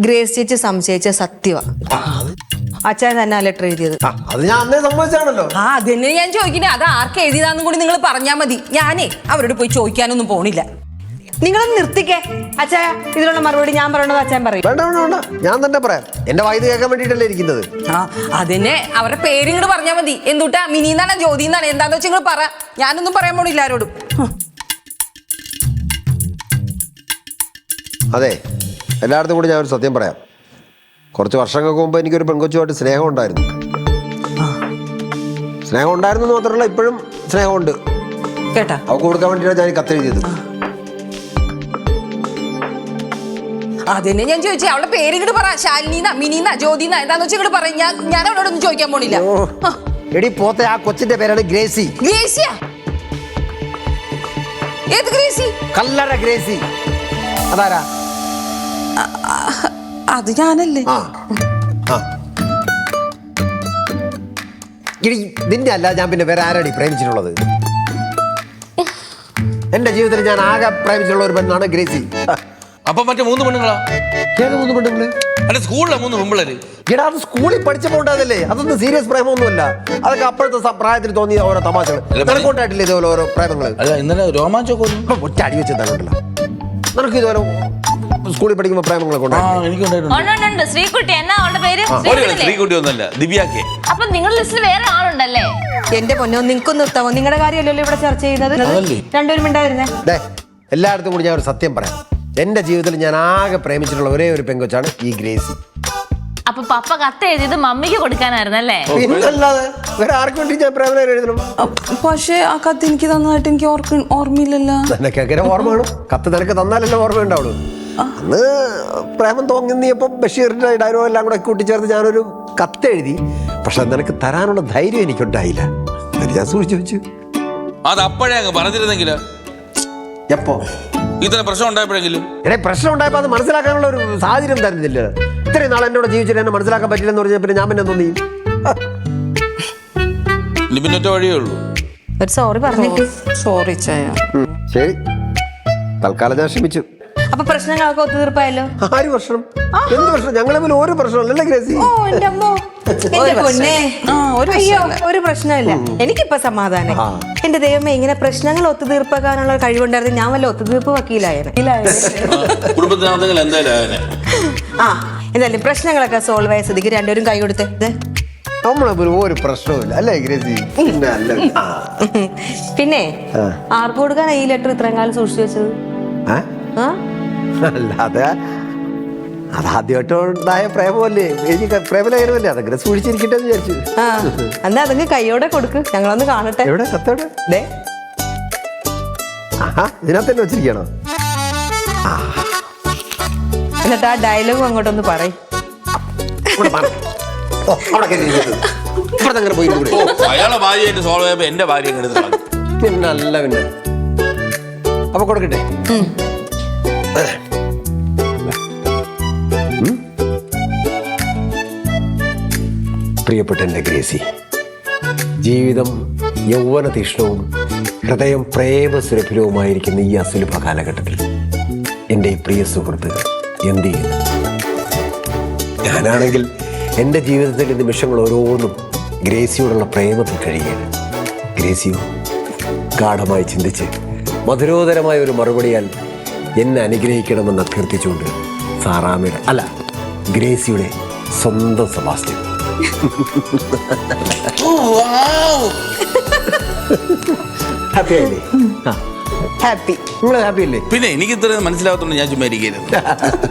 Grace ചേച്ചി സംശയിച്ച സത്യവാ. അച്ഛൻ തന്നെ ലെറ്റർ എഴുതിയത്. അത് ഞാൻ അന്നേ സമ്മതിച്ചാണല്ലോ. അതന്നെ ഞാൻ ചോദിക്കുന്നത്. അത് ആർക്ക് എഴുതിയതാന്നും കൂടി നിങ്ങൾ പറഞ്ഞാൽ മതി. ഞാനേ അവരോട് പോയി ചോദിക്കാനൊന്നും പോണില്ല. നിങ്ങളൊന്ന് നിർത്തിക്കേ. അച്ഛാ, ഇതിനുള്ള മറുപടി ഞാൻ പറയണത് അച്ഛൻ പറയും. വേണ്ട വേണ്ട വേണ്ട, ഞാൻ തന്നെ പറയാം. എന്റെ വൈദ്യ കേൾക്കാൻ വേണ്ടിട്ടല്ലേ ഇരിക്കുന്നത്. അതിനെ അവരുടെ പേര് ഇങ്ങോട്ട് പറഞ്ഞാൽ മതി. എന്തുട്ടാ, മിനിന്നാണ് ജ്യോതിന്നാണ് എന്താന്ന് വെച്ചാൽ നിങ്ങൾ പറ. ഞാനൊന്നും പറയാൻ പോണില്ല ആരോടും. അതെ, എല്ലായിടത്തും കൂടി ഞാൻ ഒരു സത്യം പറയാം. കുറച്ച് വർഷങ്ങൾക്ക് മുമ്പ് എനിക്കൊരു പെൺകൊച്ചുമായിട്ട് സ്നേഹം ഉണ്ടായിരുന്നു. സ്നേഹം ഉണ്ടായിരുന്നു മാത്രമല്ല, ഇപ്പോഴും സ്നേഹമുണ്ട് കേട്ടാ. അവൾക്ക് കൊടുക്കാൻ വേണ്ടിയിട്ടാണ് ഞാൻ കത്തെഴുതിയത്. അതിനെ ഞാൻ ചോദിച്ചേ, അവളുടെ പേര് ഇങ്ങോട്ട് പറ. ശാലിനീന്ന, മിനിന്ന, ജ്യോതിന്ന എന്താന്ന് വെച്ചാൽ ഇങ്ങോട്ട് പറയും. ഞാൻ അവളോടൊന്നും ചോദിക്കാൻ പോണില്ല. എടി പോത്തെ, ആ കൊച്ചിന്റെ പേരാണ് ഗ്രേസി. ഗ്രേസിയാ? ഏത് ഗ്രേസി? കല്ലറ ഗ്രേസി. അതാരാ? അത് ഞാനല്ലേ. നിന്നെ അല്ല ഞാൻ പിന്നെ വേറെ ആരാടി പ്രേമിച്ചിട്ടുള്ളത്? എന്റെ ജീവിതത്തിൽ ഞാൻ ആകെ പ്രേമിച്ചിട്ടുള്ള ഒരു പെണ്ണാണ് ഗ്രേസി. അപ്പൊ മറ്റേ 3 പെണ്ണുങ്ങളാ? ഏത് 3 പെണ്ണുങ്ങള്? അല്ല, സ്കൂളിലെ 3 പെമ്പിള്ളേര്. എടാ, അത് സ്കൂളിൽ പഠിച്ചപ്പോ ഉണ്ടായതല്ലേ. അതൊന്നും സീരിയസ് പ്രേമൊന്നുമല്ല. അതൊക്കെ അപ്പോഴത്തെ പ്രായത്തിൽ തോന്നിയ ഓരോ തമാശകൾ. നിനക്കൊണ്ടായിട്ടില്ല ഇതുപോലെ ഓരോ പ്രേമങ്ങൾ? അല്ല, ഇന്നലെ രോമാഞ്ചൊക്കെ ഒറ്റ അടി വെച്ചെന്താണ്ടല്ലോ. നിനക്ക് ഇതുപോലെ സ്കൂളിൽ പഠിക്കുമ്പോ പ്രേമങ്ങളൊക്കെ ഉണ്ട്. ശ്രീകുട്ടി എന്നാ അവളുടെ പേര്? ശ്രീകുട്ടി ഒന്നല്ല, ദിവ്യാക്കെ. അപ്പൊ നിങ്ങളുടെ ലിസ്റ്റിൽ വേറെ ആളുണ്ടല്ലേ? എന്റെ പൊന്നോ, നിങ്ങൾക്കൊന്നും നിർത്താമോ? നിങ്ങളുടെ കാര്യമല്ലല്ലോ ഇവിടെ ചർച്ച ചെയ്യുന്നത്. രണ്ടുപേരും ഉണ്ടായിരുന്നേ. എല്ലായിടത്തും കൂടി ഞാൻ ഒരു സത്യം പറയാം. എന്റെ ജീവിതത്തിൽ ഞാൻ ആകെ പ്രേമിച്ചിട്ടുള്ള ഒരേ ഒരു പെങ്കൊച്ചാണ് ഈ ഗ്രേസി. അപ്പൊ പപ്പ കത്ത് എഴുതിയത് മമ്മിക്ക് കൊടുക്കാനായിരുന്നല്ലേ? പിന്നല്ലാതെ വേറെ ആർക്കും വേണ്ടി ഞാൻ പ്രേമലേഖനം എഴുതണം. പക്ഷേ ആ കത്ത് എനിക്ക് തന്നതായിട്ട് എനിക്ക് ഓർമ്മയില്ലല്ലോ. നിനക്ക് എങ്ങനെ ഓർമ്മ വേണം? കത്ത് നിനക്ക് തന്നാലല്ലേ ഓർമ്മ ഉണ്ടാവുള്ളൂ. അന്ന് പ്രേമം തോന്നിയപ്പോ ബഷീറിന്റെ ഡയലോഗ് എല്ലാം കൂടെ കൂട്ടിച്ചേർത്ത് ഞാനൊരു കത്ത് എഴുതി. പക്ഷെ നിനക്ക് തരാനുള്ള ധൈര്യം എനിക്കുണ്ടായില്ല. ഞാൻ സൂക്ഷിച്ചു വെച്ചു. അത് അപ്പോഴേ അങ്ങ് പറഞ്ഞിരുന്നെങ്കിലോ? എപ്പോ? ഇത്ര പ്രശ്നം ഉണ്ടായപ്പോഴെങ്കിലും. പ്രശ്നം ഉണ്ടായപ്പോ അത് മനസ്സിലാക്കാനുള്ള ഒരു സാഹചര്യം തരുന്നില്ല. ഇത്രയും നാൾ എന്നോട് ജീവിച്ചിട്ട് എന്നെ മനസ്സിലാക്കാൻ പറ്റില്ലെന്ന് പറഞ്ഞാൽ പിന്നെ ഞാൻ പിന്നെ തോന്നി. ഇനി പിന്നെ ഒറ്റ വഴിയേ ഉള്ളൂ. സോറി പറഞ്ഞിട്ട്. സോറി ചായ. ശരി, തൽക്കാലം ഞാൻ ക്ഷമിച്ചു. അപ്പൊ പ്രശ്നങ്ങളൊക്കെ ഒത്തുതീർപ്പായല്ലോ. 6 വർഷം? എന്ത് പ്രശ്നം? ഞങ്ങളെ പോലും ഒരു പ്രശ്നമല്ലേ ഗ്രേസി? ഒരു പ്രശ്നമില്ല. എനിക്കിപ്പോ സമാധാനം. എന്റെ ദൈവമേ, ഇങ്ങനെ പ്രശ്നങ്ങൾ ഒത്തുതീർപ്പാക്കാനുള്ള കഴിവുണ്ടായിരുന്നു. ഞാൻ വല്ല ഒത്തുതീർപ്പ് വക്കീലായേനെ. എന്തായാലും പ്രശ്നങ്ങളൊക്കെ സോൾവ് ആയ സ്ഥിതിക്ക് രണ്ടുപേരും കൈ കൊടുത്തേ. നമ്മളെ ഒരു പ്രശ്നമില്ല അല്ലേ ഗ്രേസി? പിന്നെ ആർക്ക് കൊടുക്കാനാ ഈ ലെറ്റർ ഇത്രയും കാലം സൂക്ഷിച്ചു വെച്ചത്? അല്ലാതെ അതാദ്യമായിട്ട് ഉണ്ടായ പ്രേമല്ലേ, എനിക്ക് പ്രേമലേഖനമല്ലേ, അതൊക്കെ സൂക്ഷിച്ചിരിക്കട്ടെ എന്ന് വിചാരിച്ചു. എന്നാ അതെങ്കിൽ കൈയോടെ കൊടുക്ക്, ഞങ്ങളൊന്ന് കാണട്ടെ. എവിടെ കത്തോടെ? ഇതിനകത്തന്നെ വെച്ചിരിക്കണോ? എന്നിട്ട് ആ ഡയലോഗും അങ്ങോട്ടൊന്ന് പറയും. അയാളെ ഭാര്യയായിട്ട് സോൾവ് ചെയ്യുമ്പോ എന്റെ ഭാര്യ പിന്നല്ല പിന്നെ. അപ്പൊ കൊടുക്കട്ടെ. പ്രിയപ്പെട്ട എൻ്റെ ഗ്രേസി, ജീവിതം യൗവന തീഷ്ണവും ഹൃദയം പ്രേമസുരഭിലവുമായിരിക്കുന്ന ഈ അസുലഭ കാലഘട്ടത്തിൽ എൻ്റെ ഈ പ്രിയ സുഹൃത്ത് എന്ത് ചെയ്യുന്നു? ഞാനാണെങ്കിൽ എൻ്റെ ജീവിതത്തിലെ നിമിഷങ്ങൾ ഓരോന്നും ഗ്രേസിയോടുള്ള പ്രേമത്തിൽ കഴിയുകയാണ്. ഗ്രേസിയോ ഗാഠമായി ചിന്തിച്ച് മധുരോദരമായ ഒരു മറുപടിയാൽ എന്നെ അനുഗ്രഹിക്കണമെന്ന് അഭ്യർത്ഥിച്ചുകൊണ്ട് സാറാമ്മയുടെ അല്ല ഗ്രേസിയുടെ സ്വന്തം സെബാസ്റ്റ്യൻ. ഹാപ്പി ആയില്ലേ? ഹാപ്പി. നിങ്ങൾ ഹാപ്പി അല്ലേ? പിന്നെ എനിക്ക് ഇത്രയും മനസ്സിലാകത്തോണ്ട് ഞാൻ ചുമ്മാ ഇരിക്കരുത്.